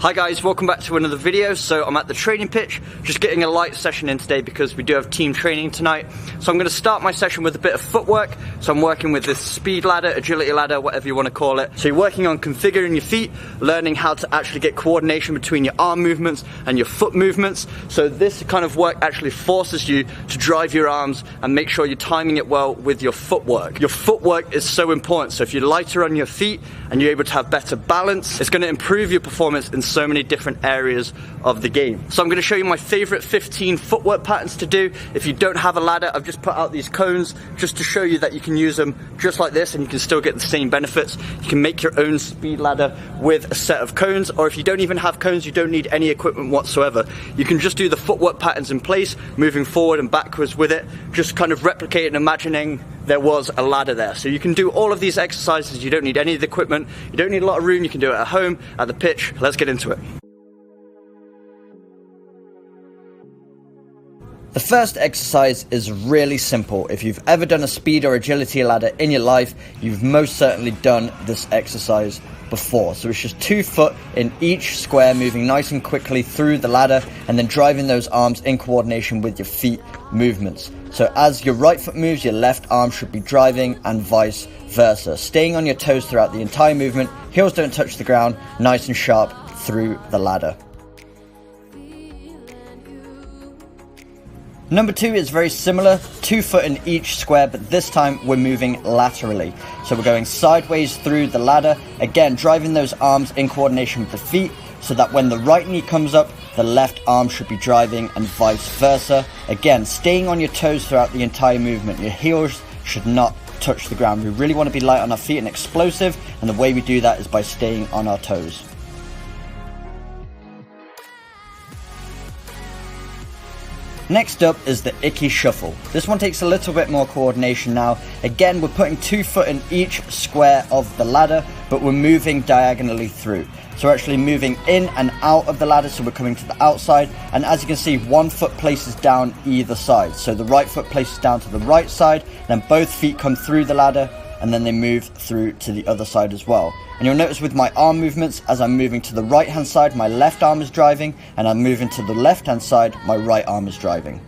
Hi guys, welcome back to another video. So I'm at the training pitch, just getting a light session in today because we do have team training tonight. So I'm going to start my session with a bit of footwork. So I'm working with this speed ladder, agility ladder, whatever you want to call it. So you're working on configuring your feet, learning how to actually get coordination between your arm movements and your foot movements. So this kind of work actually forces you to drive your arms and make sure you're timing it well with your footwork. Your footwork is so important. So if you're lighter on your feet and you're able to have better balance, it's going to improve your performance in so many different areas of the game. So I'm going to show you my favorite 15 footwork patterns to do. If you don't have a ladder, I've just put out these cones just to show you that you can use them just like this and you can still get the same benefits. You can make your own speed ladder with a set of cones, or if you don't even have cones, you don't need any equipment whatsoever. You can just do the footwork patterns in place, moving forward and backwards with it, just kind of replicate and imagining there was a ladder there. So you can do all of these exercises. You don't need any of the equipment, you don't need a lot of room, you can do it at home, at the pitch. Let's get into it. The first exercise is really simple. If you've ever done a speed or agility ladder in your life, you've most certainly done this exercise before. So it's just 2 foot in each square, moving nice and quickly through the ladder and then driving those arms in coordination with your feet movements. So as your right foot moves, your left arm should be driving and vice versa. Staying on your toes throughout the entire movement, heels don't touch the ground, nice and sharp through the ladder. Number 2 is very similar, 2 foot in each square, but this time we're moving laterally. So we're going sideways through the ladder, again driving those arms in coordination with the feet, so that when the right knee comes up, the left arm should be driving and vice versa. Again, staying on your toes throughout the entire movement. Your heels should not touch the ground. We really want to be light on our feet and explosive, and the way we do that is by staying on our toes. Next up is the icky shuffle. This one takes a little bit more coordination now. Again, we're putting 2 foot in each square of the ladder, but we're moving diagonally through. So we're actually moving in and out of the ladder, so we're coming to the outside, and as you can see, 1 foot places down either side. So the right foot places down to the right side, then both feet come through the ladder, and then they move through to the other side as well. And you'll notice with my arm movements, as I'm moving to the right hand side, my left arm is driving, and I'm moving to the left hand side, my right arm is driving.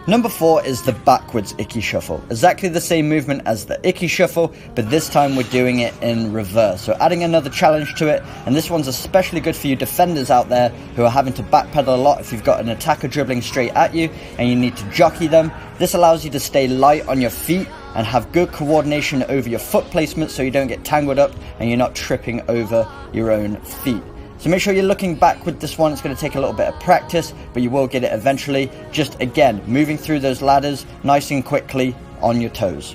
Number 4 is the backwards icky shuffle. Exactly the same movement as the icky shuffle, but this time we're doing it in reverse. So adding another challenge to it, and this one's especially good for you defenders out there who are having to backpedal a lot if you've got an attacker dribbling straight at you and you need to jockey them. This allows you to stay light on your feet and have good coordination over your foot placement so you don't get tangled up and you're not tripping over your own feet. So make sure you're looking back with this one. It's going to take a little bit of practice, but you will get it eventually. Just again, moving through those ladders nice and quickly on your toes.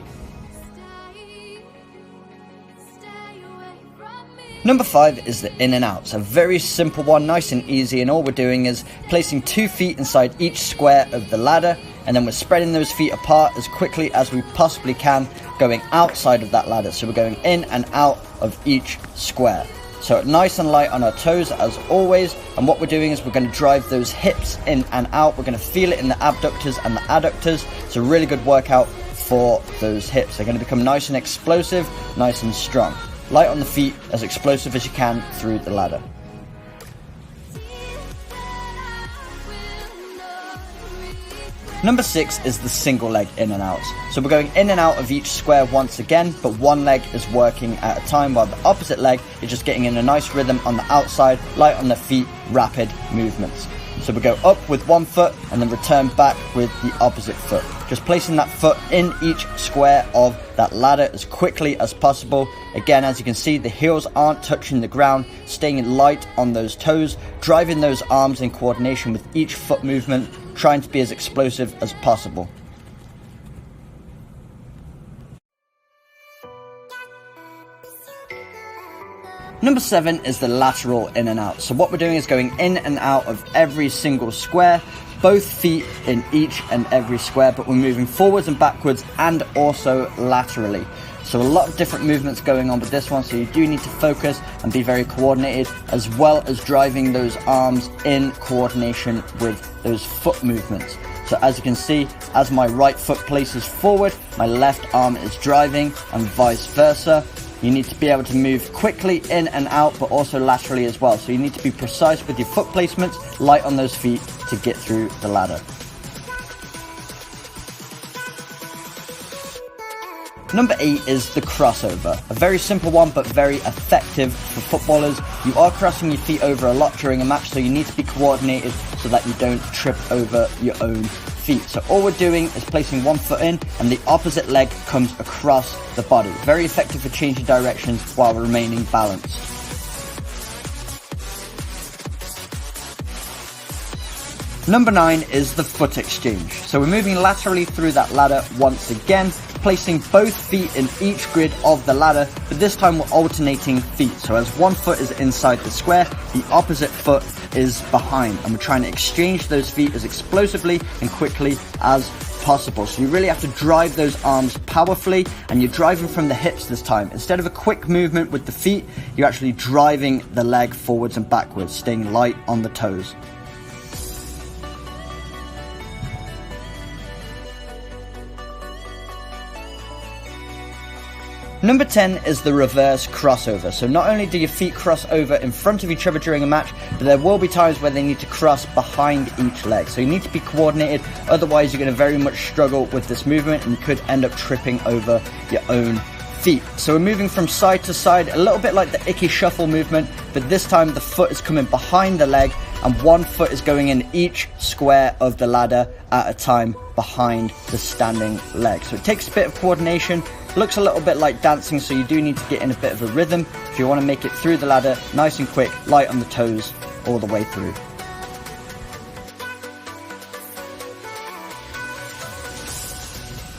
Number 5 is the in and outs. A very simple one, nice and easy, and all we're doing is placing 2 feet inside each square of the ladder, and then we're spreading those feet apart as quickly as we possibly can, going outside of that ladder. So we're going in and out of each square. So nice and light on our toes as always, and what we're doing is we're going to drive those hips in and out. We're going to feel it in the abductors and the adductors. It's a really good workout for those hips. They're going to become nice and explosive, nice and strong. Light on the feet, as explosive as you can through the ladder. Number 6 is the single leg in and outs. So we're going in and out of each square once again, but one leg is working at a time while the opposite leg is just getting in a nice rhythm on the outside, light on the feet, rapid movements. So we go up with 1 foot and then return back with the opposite foot. Just placing that foot in each square of that ladder as quickly as possible. Again, as you can see, the heels aren't touching the ground, staying light on those toes, driving those arms in coordination with each foot movement, trying to be as explosive as possible. Number 7 is the lateral in and out. So what we're doing is going in and out of every single square, both feet in each and every square, but we're moving forwards and backwards and also laterally. So a lot of different movements going on with this one, so you do need to focus and be very coordinated, as well as driving those arms in coordination with those foot movements. So as you can see, as my right foot places forward, my left arm is driving and vice versa. you need to be able to move quickly in and out, but also laterally as well. So you need to be precise with your foot placements, light on those feet to get through the ladder. Number 8 is the crossover. A very simple one, but very effective for footballers. You are crossing your feet over a lot during a match, so you need to be coordinated so that you don't trip over your own feet. So all we're doing is placing one foot in and the opposite leg comes across the body. Very effective for changing directions while remaining balanced. Number 9 is the foot exchange. So we're moving laterally through that ladder once again, placing both feet in each grid of the ladder, but this time we're alternating feet. So as one foot is inside the square, the opposite foot is behind, and we're trying to exchange those feet as explosively and quickly as possible. So you really have to drive those arms powerfully, and you're driving from the hips this time. Instead of a quick movement with the feet, you're actually driving the leg forwards and backwards, staying light on the toes. Number 10 is the reverse crossover. So not only do your feet cross over in front of each other during a match, but there will be times where they need to cross behind each leg. So you need to be coordinated, otherwise you're going to very much struggle with this movement and you could end up tripping over your own feet. So we're moving from side to side, a little bit like the icky shuffle movement, but this time the foot is coming behind the leg and one foot is going in each square of the ladder at a time behind the standing leg. So it takes a bit of coordination. Looks a little bit like dancing, so you do need to get in a bit of a rhythm if you want to make it through the ladder nice and quick, light on the toes all the way through.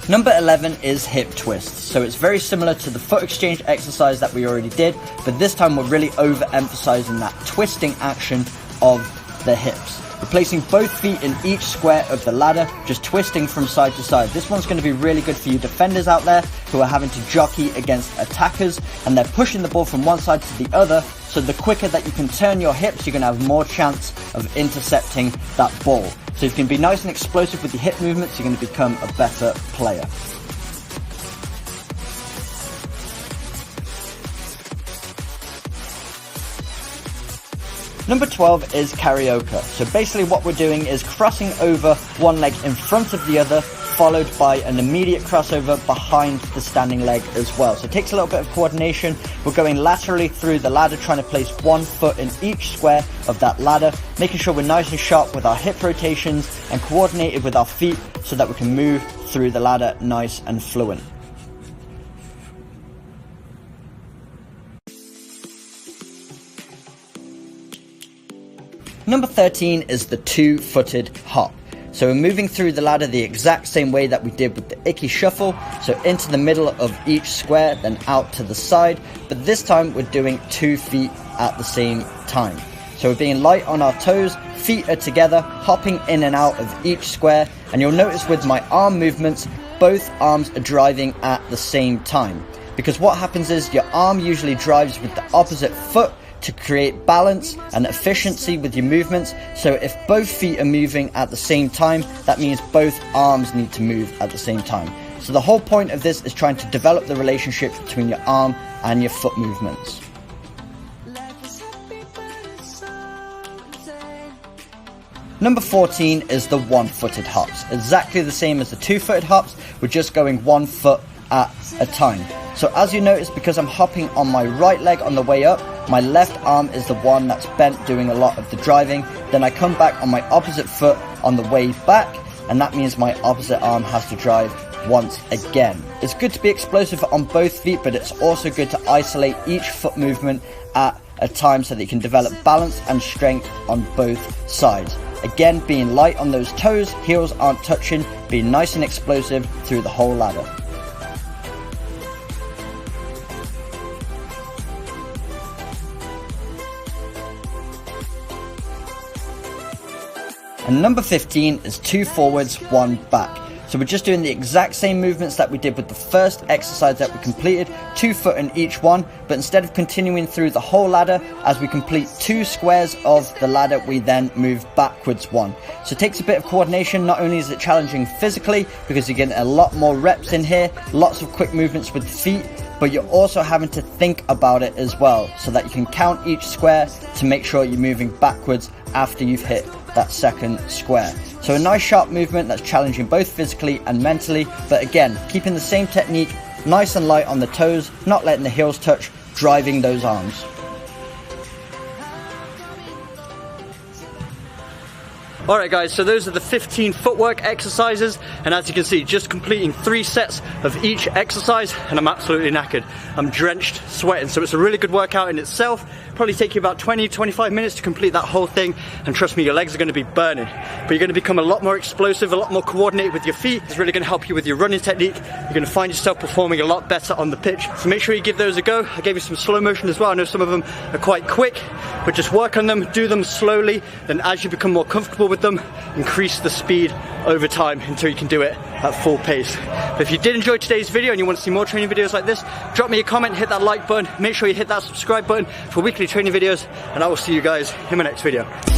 Number 11 is hip twists. So it's very similar to the foot exchange exercise that we already did, but this time we're really overemphasizing that twisting action of the hips. We're placing both feet in each square of the ladder, just twisting from side to side. This one's going to be really good for you defenders out there who are having to jockey against attackers and they're pushing the ball from one side to the other. So the quicker that you can turn your hips, you're going to have more chance of intercepting that ball. So if you can be nice and explosive with your hip movements, you're going to become a better player. Number 12 is karaoke. So basically what we're doing is crossing over one leg in front of the other, followed by an immediate crossover behind the standing leg as well. So it takes a little bit of coordination. We're going laterally through the ladder, trying to place one foot in each square of that ladder, making sure we're nice and sharp with our hip rotations and coordinated with our feet so that we can move through the ladder nice and fluent. Number 13 is the two-footed hop. So we're moving through the ladder the exact same way that we did with the icky shuffle. So into the middle of each square, then out to the side. But this time we're doing 2 feet at the same time. So we're being light on our toes, feet are together, hopping in and out of each square. And you'll notice with my arm movements, both arms are driving at the same time. Because what happens is your arm usually drives with the opposite foot to create balance and efficiency with your movements. So if both feet are moving at the same time, that means both arms need to move at the same time. So the whole point of this is trying to develop the relationship between your arm and your foot movements. Number 14 is the one-footed hops. Exactly the same as the two-footed hops, we're just going 1 foot at a time. So as you notice, because I'm hopping on my right leg on the way up, my left arm is the one that's bent doing a lot of the driving. Then I come back on my opposite foot on the way back, and that means my opposite arm has to drive once again. It's good to be explosive on both feet, but it's also good to isolate each foot movement at a time so that you can develop balance and strength on both sides. Again, being light on those toes, heels aren't touching, being nice and explosive through the whole ladder. And number 15 is 2 forwards, 1 back. So we're just doing the exact same movements that we did with the first exercise that we completed, 2 foot in each one, but instead of continuing through the whole ladder, as we complete 2 squares of the ladder, we then move backwards 1. So it takes a bit of coordination. Not only is it challenging physically, because you're getting a lot more reps in here, lots of quick movements with the feet, but you're also having to think about it as well, so that you can count each square to make sure you're moving backwards after you've hit that second square. So a nice sharp movement that's challenging both physically and mentally, but again, keeping the same technique, nice and light on the toes, not letting the heels touch, driving those arms. Alright guys, so those are the 15 footwork exercises, and as you can see, just completing 3 sets of each exercise, and I'm absolutely knackered. I'm drenched, sweating, so it's a really good workout in itself. Probably take you about 20-25 minutes to complete that whole thing, and trust me, your legs are going to be burning. But you're going to become a lot more explosive, a lot more coordinated with your feet. It's really going to help you with your running technique. You're going to find yourself performing a lot better on the pitch. So make sure you give those a go. I gave you some slow motion as well. I know some of them are quite quick, but just work on them, do them slowly, then as you become more comfortable with them, increase the speed over time until you can do it at full pace. But if you did enjoy today's video and you want to see more training videos like this, drop me a comment, hit that like button, make sure you hit that subscribe button for weekly training videos, and I will see you guys in my next video.